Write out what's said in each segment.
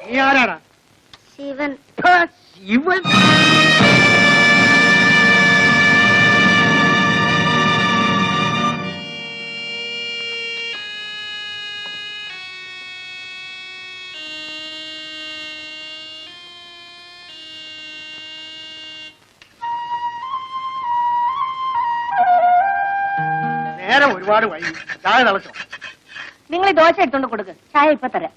നീ ആരാടാ? ശിവൻ. ശിവൻ? നേരം ഒരുപാട് വൈകി. ചായ തിളച്ചോ? നിങ്ങൾ ഈ ദോശ എടുത്തോണ്ട് കൊടുക്ക്, ചായ ഇപ്പൊ തരാം.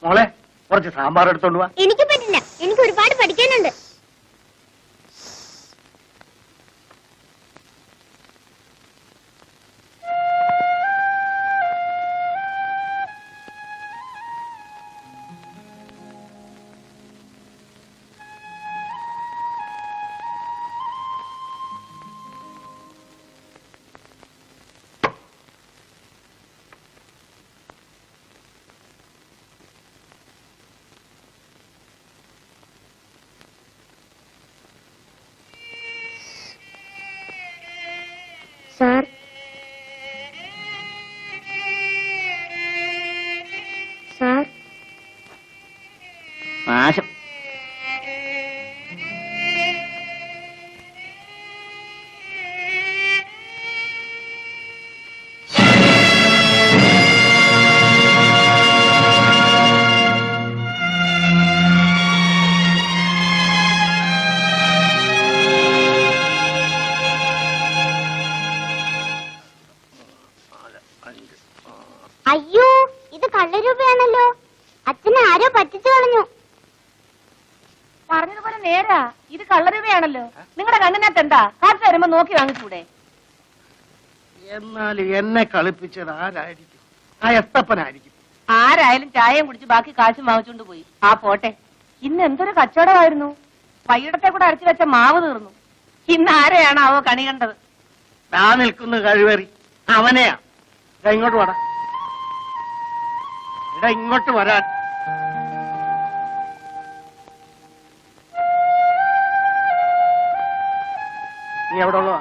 മോളെ കുറച്ച് സാമ്പാർ എടുത്തോണ്ട് വാ. എനിക്ക് പറ്റില്ല, എനിക്ക് ഒരുപാട് പഠിക്കാനുണ്ട്. Sir, sir. നാശം. അയ്യോ, ഇത് കള്ളരൂപയാണല്ലോ. അച്ഛനെ ആരോ പറ്റിച്ചു കളഞ്ഞു. പറഞ്ഞതുപോലെ നേരാ, ഇത് കള്ളരൂപയാണല്ലോ. നിങ്ങളുടെ കണ്ണിനകത്ത് എന്താ? കാശ് വരുമ്പോ നോക്കി വാങ്ങിച്ചൂടെ? എന്നാൽ എന്നെ കളിപ്പിച്ചത് ആരായിരിക്കും? ആ എത്തപ്പനായിരിക്കും. ആരായാലും ചായയും കുടിച്ച് ബാക്കി കാശും വാങ്ങിച്ചോണ്ട് പോയി. ആ പോട്ടെ, ഇന്ന് എന്തൊരു കച്ചവടമായിരുന്നു. വൈകിടത്തെ കൂടെ അരച്ചു വെച്ച മാവ് തീർന്നു. ഇന്ന് ആരെയാണാവോ കണി കണ്ടത്? ആ നിൽക്കുന്ന കഴിവേറി അവനെയാ. ഇങ്ങോട്ട് വാടാ. ഇടാ ഇങ്ങോട്ട് വരാൻ. നീ എവിടെ ഉള്ളതാ?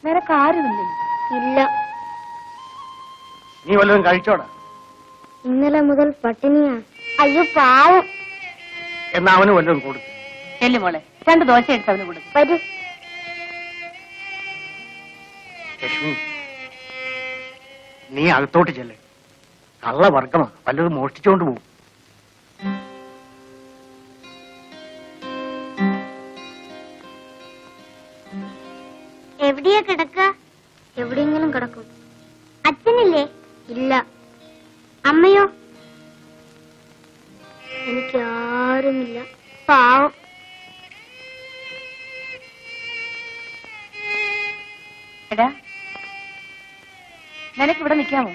നിനക്ക് ആരുമില്ലേ? ഇല്ല. നീ വല്ലതും കഴിച്ചോടാ? ഇന്നലെ മുതൽ പട്ടിണിയാ. അയ്യോ പാവം. എന്നാ അവന് വല്ലതും കൊടുത്തു. ചെല്ലു മോളെ, 2 ദോശ എടുത്ത് അവന് കൊടുക്കും. വരൂ. ലക്ഷ്മി, നീ അകത്തോട്ട് ചെല്ലേ. കള്ളവർഗമാ, വല്ലതും മോഷ്ടിച്ചോണ്ട് പോകും. എവിടെയാ കിടക്ക? എവിടെയെങ്കിലും കിടക്കും. അച്ഛനില്ലേ? ഇല്ല. അമ്മയോ? എനിക്ക് ആരുമില്ല. പാവം. എടാ, നിനക്ക് ഇവിടെ നിൽക്കാമോ?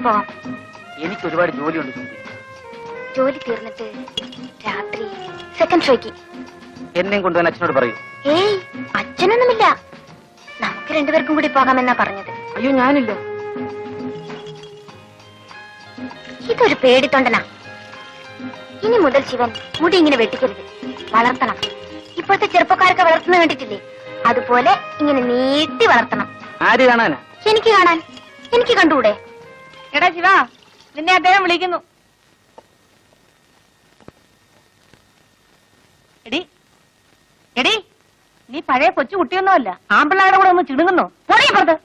പോവാം. എനിക്ക് ഒരുപാട് ജോലിയുണ്ട് സുമതി. ജോലി തീർന്നിട്ട് രാത്രി സെക്കൻഡ് ഷോയ്ക്ക്. എന്നെയും കൊണ്ടുവന്ന് അച്ഛനോട് പറയൂ. ഏയ്, അച്ഛനൊന്നുമില്ല. നമുക്ക് രണ്ടുപേർക്കും കൂടി പോകാമെന്നാ പറഞ്ഞത്. അയ്യോ, ഞാനില്ല. ഇതൊരു പേടിത്തൊണ്ടനാ. ഇനി മുതൽ ശിവൻ മുടി ഇങ്ങനെ വെട്ടിക്കരുത്, വളർത്തണം. ഇപ്പോഴത്തെ ചെറുപ്പക്കാരൊക്കെ വളർത്തുന്ന കണ്ടിട്ടില്ലേ, അതുപോലെ ഇങ്ങനെ നീട്ടി വളർത്തണം. ആര് കാണാനാ? എനിക്ക് കാണാൻ. എനിക്ക് കണ്ടുകൂടെ? എടാ ശിവ, നിന്നെ അദ്ദേഹം വിളിക്കുന്നു. എടി എടി, നീ പഴയ കൊച്ചു കുട്ടിയൊന്നുമല്ല. ആമ്പിള്ളാരുടെ കൂടെ ഒന്ന് ചിണുങ്ങുന്നോ? പോടീപ്പുറത്ത്.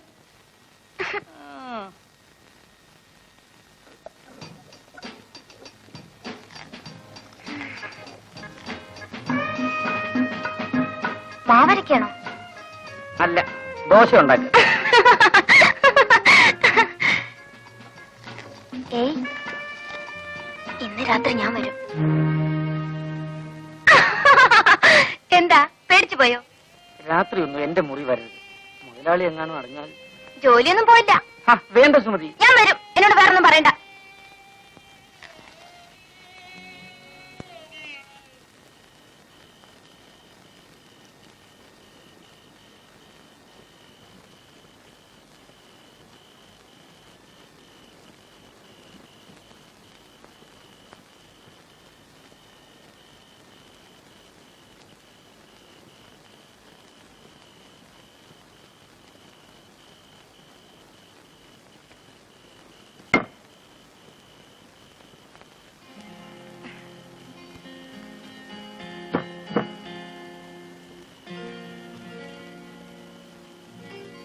മാവരയ്ക്കാണോ? അല്ല, ദോശ ഉണ്ടാക്കി. ഏയ്, ഇന്ന് രാത്രി ഞാൻ വരും. എന്താ, പേടിച്ചു പോയോ? രാത്രി ഒന്നും എന്റെ മുറി വരരുത്. മുതലാളി എങ്ങാനും അറിഞ്ഞാൽ. ജോലിയൊന്നും പോയില്ല. വേണ്ട സുമതി. ഞാൻ വരും. എന്നോട് വേറൊന്നും പറയണ്ട.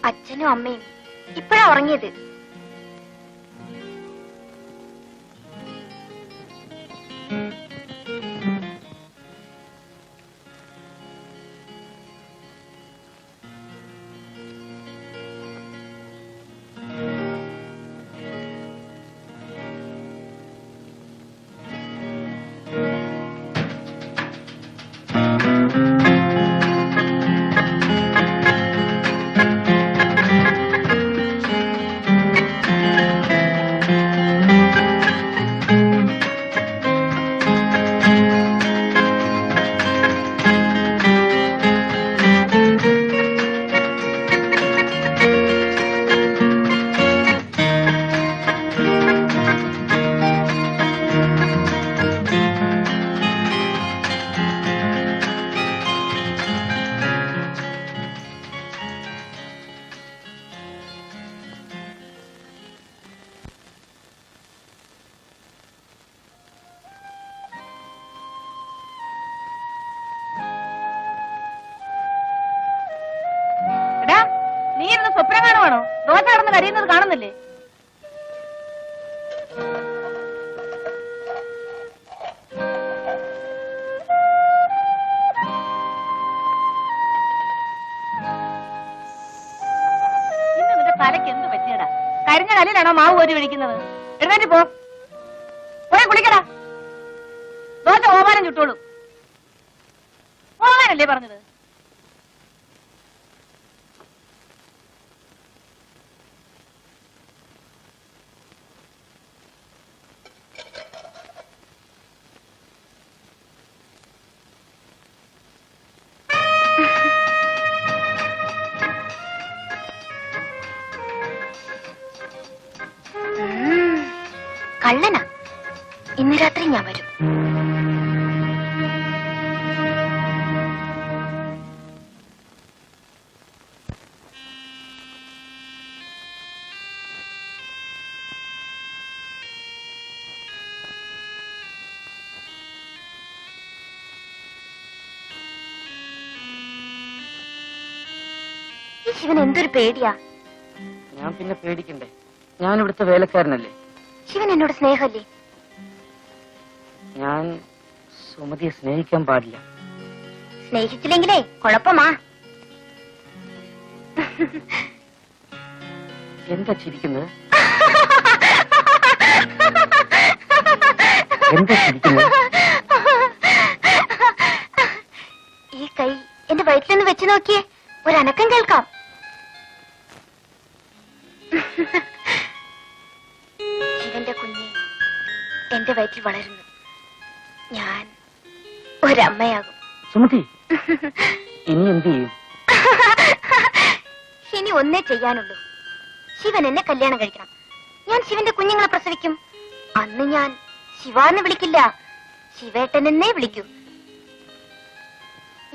അച്ഛനും അമ്മയും ഇപ്പഴാ ഉറങ്ങിയത്. നീ ഇരുന്ന് സ്വപ്നം കാണുവാണോ? ദോശ കടന്ന് കരയുന്നത് കാണുന്നില്ലേ? ഇന്ന് നിന്റെ തലയ്ക്ക് എന്ത് പറ്റിയടാ? കരിഞ്ഞ കല്ലിലാണോ മാവ് കോരി ഒഴിക്കുന്നത്? എഴുന്നേറ്റ് പോ, പോയി കുളിക്കടാ. ദോശ ഓമാനം ചുട്ടോളൂ. ഓമാനല്ലേ പറഞ്ഞത്? കള്ളനാ. ഇന്ന് രാത്രി ഞാൻ വരും. ഈ ശിവൻ എന്തൊരു പേടിയാ. ഞാൻ പിന്നെ പേടിക്കണ്ടേ? ഞാൻ ഇവിടുത്തെ വേലക്കാരനല്ലേ. ശിവൻ എന്നോട് സ്നേഹല്ലേ? ഞാൻ സുമതിയെ സ്നേഹിക്കാൻ പാടില്ല. സ്നേഹിച്ചില്ലെങ്കിലേ കുഴപ്പമാ. എന്താ ചിരിക്കുന്നത്? എന്താ ചിരിക്കുന്നത്? ഈ കൈ എന്റെ വയറ്റിലൊന്ന് വെച്ച് നോക്കിയേ, ഒരനക്കം കേൾക്കാം. എന്റെ വയറ്റിൽ വളരുന്നു. ഞാൻ ഒരമ്മയാകും. സുമതി, ഇനി എന്ത് ചെയ്യും? ഇനി ഒന്നേ ചെയ്യാനുള്ളൂ. ശിവൻ എന്നെ കല്യാണം കഴിക്കണം. ഞാൻ ശിവന്റെ കുഞ്ഞുങ്ങളെ പ്രസവിക്കും. അന്ന് ഞാൻ ശിവാന്ന് വിളിക്കില്ല, ശിവേട്ടനെന്നേ വിളിക്കൂ.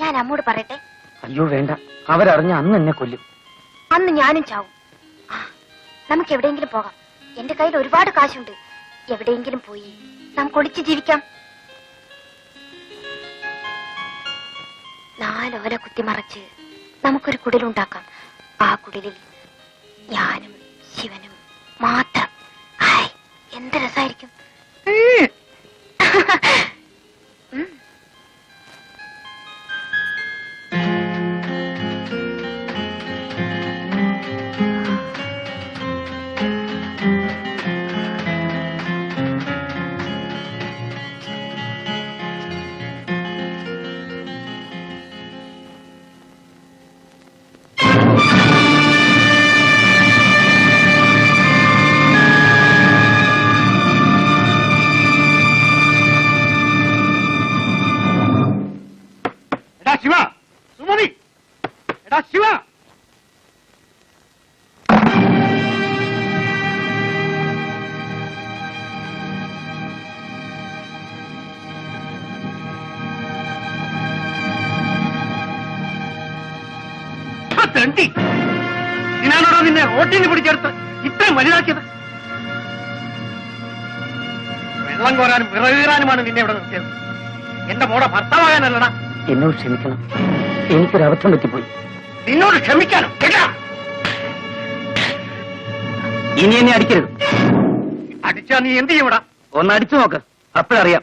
ഞാൻ അമ്മോട് പറയട്ടെ? അയ്യോ വേണ്ട, അവരറിഞ്ഞ അന്ന് എന്നെ കൊല്ലും. അന്ന് ഞാനും ചാവും. നമുക്ക് എവിടെയെങ്കിലും പോകാം. എന്റെ കയ്യിൽ ഒരുപാട് കാശുണ്ട്. എവിടെയെങ്കിലും പോയി നമുക്ക് ഒളിച്ചു ജീവിക്കാം. 4 ഓല കുത്തിമറച്ച് നമുക്കൊരു കുടിലുണ്ടാക്കാം. ആ കുടിലിൽ ഞാനും ശിവനും മാത്രം. ഹായ്, എന്ത് രസായിരിക്കും. ശിവ, സുമതി, എടാ ശിവ. തെണ്ടി, ഞാനോടോ നിന്നെ റോട്ടിന് പിടിച്ചെടുത്ത് ഇത്രയും വലുതാക്കിയത്. വെള്ളം കോരാനും വിറകീറാനുമാണ് നിന്നെ ഇവിടെ നിർത്തിയത്. എന്റെ മോടെ ഭർത്താവാകാനല്ലടാ. എന്നോട് ക്ഷമിക്കണം, എനിക്കൊരു അബദ്ധം പറ്റിപ്പോയി. നിന്നോട് ക്ഷമിക്കാനോ? കേട്ടാ, ഇനി എന്നെ അടിക്കരുത്. അടിച്ചാ നീ എന്ത് ചെയ്യൂടാ? ഒന്ന് അടിച്ചു നോക്ക്, അപ്പോഴറിയാം.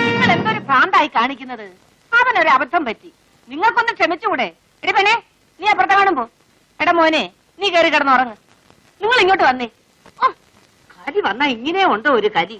നിങ്ങൾ എന്തൊരു ഭ്രാന്തായി കാണിക്കുന്നത്? അവനൊരു അബദ്ധം പറ്റി, നിങ്ങൾക്കൊന്ന് ക്ഷമിച്ചുകൂടെ? എടിപ്പനെ, നീ അപ്പുറത്തെ കാണുമ്പോ. എടാ മോനെ, നീ കയറി കിടന്നുറങ്ങ്. നിങ്ങൾ ഇങ്ങോട്ട് വന്നേ. കലി വന്നാ ഇങ്ങനെ ഉണ്ടോ ഒരു കലി?